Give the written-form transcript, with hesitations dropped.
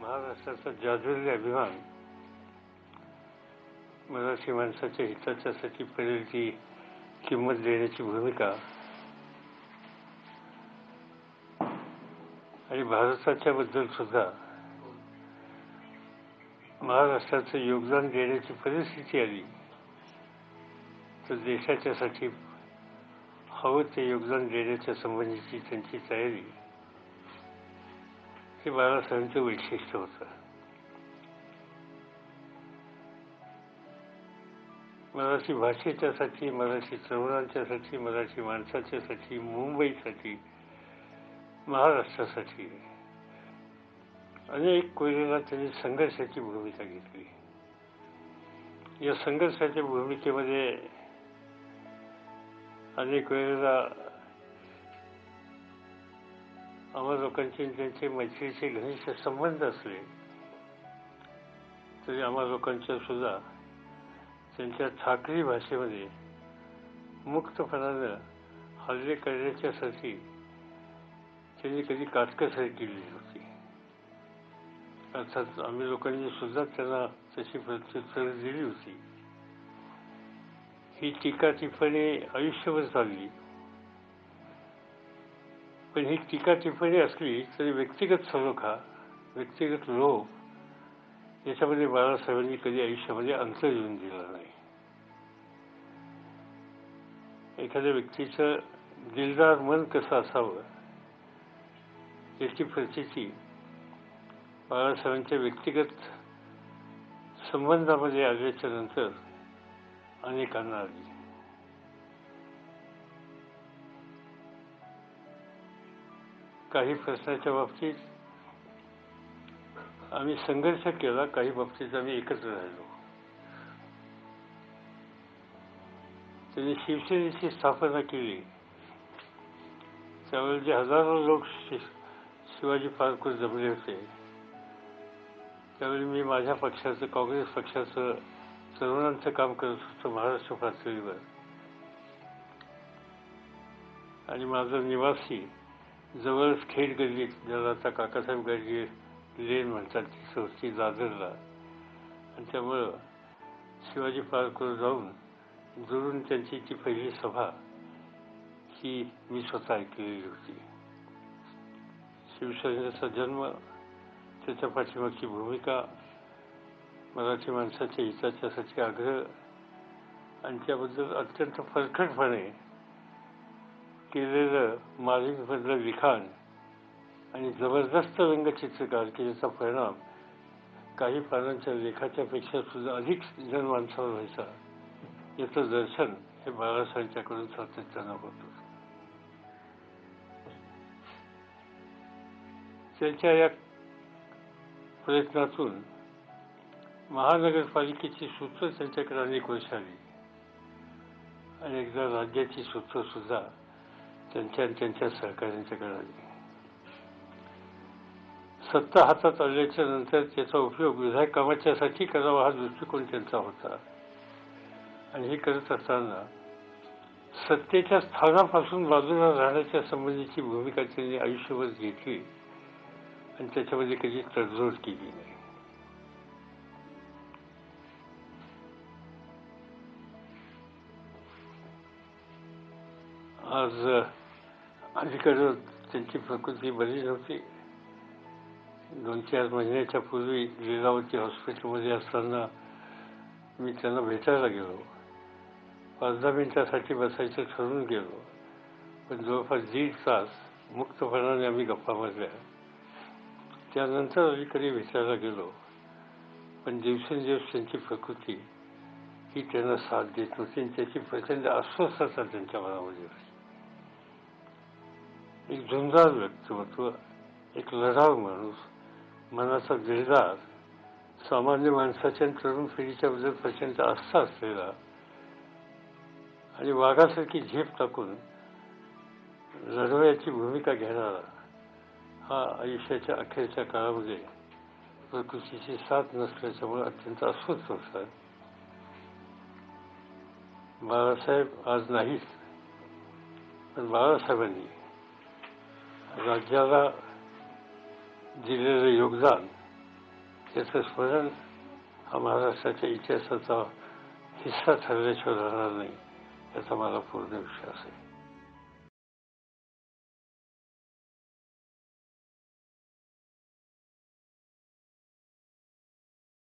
महाराष्ट्राचा जाज्वल्य अभिमान मराठी माणसाच्या हिताच्यासाठी पडेल ती किंमत देण्याची भूमिका आणि भारताच्या बद्दल सुद्धा महाराष्ट्राचं योगदान देण्याची परिस्थिती आली तर देशाच्यासाठी हवं ते योगदान देण्याच्या संबंधीची त्यांची तयारी हे बाळासाहेबांचं वैशिष्ट्य होतं. मराठी भाषेच्यासाठी, मराठी तरुणांच्यासाठी, मराठी माणसाच्यासाठी, मुंबईसाठी, महाराष्ट्रासाठी अनेक वेळेला त्यांनी संघर्षाची भूमिका घेतली. या संघर्षाच्या भूमिकेमध्ये अनेक वेळेला आम्हा लोकांचे त्यांचे मैत्रीचे घनिष्ठ संबंध असले तरी आम्हा लोकांच्या सुद्धा त्यांच्या ठाकरी भाषेमध्ये मुक्तपणानं हल्ले करण्याच्यासाठी त्यांनी कधी काटकसर केली होती. अर्थात आम्ही लोकांनी सुद्धा त्यांना तशी प्रत्युत्तरं दिली होती. ही टीका टिप्पणी आयुष्यभर चालली, पण ही टीका टिप्पणी असली तरी व्यक्तिगत सलोखा, व्यक्तिगत लोभ याच्यामध्ये बाळासाहेबांनी कधी आयुष्यामध्ये अंतर येऊन दिला नाही. एखाद्या व्यक्तीचं दिलदार मन कसं असावं याची प्रचिती बाळासाहेबांच्या व्यक्तिगत संबंधामध्ये आल्याच्या नंतर अनेकांना आली. काही प्रश्नाच्या बाबतीत आम्ही संघर्ष केला, काही बाबतीत आम्ही एकत्र राहिलो. त्यांनी शिवसेनेची स्थापना केली त्यावेळेस जे हजारो लोक शिवाजी पार्कवर जमले होते त्यावेळी मी माझ्या पक्षाचं, काँग्रेस पक्षाचं तरुणांचं काम करत होतो महाराष्ट्र पातळीवर. आणि माझं निवासी जवळच खेड गल्लीत, ज्याला आता काकासाहेब गाडगे लेन म्हणतात, ती होती दादरला. आणि त्यामुळं शिवाजी पार्कवर जाऊन जुळून त्यांची ती पहिली सभा ही मी स्वतः ऐकलेली होती. शिवसेनेचा जन्म, त्याच्या पाठीमागची भूमिका, मराठी माणसाच्या हिताच्यासाठी आग्रह आणि त्याबद्दल अत्यंत परखडपणे केलेलं मालिकेमधलं लिखाण आणि जबरदस्त व्यंगचित्रकार केल्याचा परिणाम काही पानांच्या लेखाच्या पेक्षा सुद्धा अधिक जनमानसावर व्हायचा याचं दर्शन हे बाळासाहेबांच्याकडून सातत्यानं होतं. त्यांच्या या प्रयत्नातून महानगरपालिकेची सूत्र त्यांच्याकडे अनेक वर्ष आली आणि एकदा राज्याची सूत्र सुद्धा त्यांच्या सहकार्यांच्याकडे आली. सत्ता हातात आल्याच्या नंतर त्याचा उपयोग विधायक कामाच्यासाठी करावा हा दृष्टिकोन त्यांचा होता. आणि हे करत असताना सत्तेच्या स्थानापासून बाजूला राहण्याच्या संबंधीची भूमिका त्यांनी आयुष्यभर घेतली आणि त्याच्यामध्ये कधी तडजोड केली नाही. आज अलीकडे त्यांची प्रकृती बरी नव्हती. 2-4 महिन्याच्या पूर्वी लीलावती हॉस्पिटलमध्ये असताना मी त्यांना भेटायला गेलो. 5-10 मिनिटासाठी बसायचं ठरवून गेलो, पण जवळपास 1.5 तास मुक्तपणाने आम्ही गप्पा मारल्या. त्यानंतर अलीकडे भेटायला गेलो, पण दिवसेंदिवस त्यांची प्रकृती ही त्यांना साथ देत नव्हती आणि त्याची प्रचंड अस्वस्थता त्यांच्या मनामध्ये होती. एक झुंजार व्यक्तिमत्व, एक लढाऊ माणूस, मनाचा दिलदार, सामान्य माणसाच्या तरुण पिढीच्या बद्दल प्रचंड आस्था असलेला आणि वाघासारखी झेप टाकून लढवयाची भूमिका घेणारा हा आयुष्याच्या अखेरच्या काळामध्ये प्रकृतीची साथ नसल्याच्यामुळे अत्यंत अस्वस्थ होता. बाळासाहेब आज नाहीत, पण बाळासाहेबांनी राज्याला दिलेलं योगदान त्याचं स्मरण हा महाराष्ट्राच्या इतिहासाचा हिस्सा ठरल्याशिवाय राहणार नाही याचा मला पूर्ण विश्वास आहे.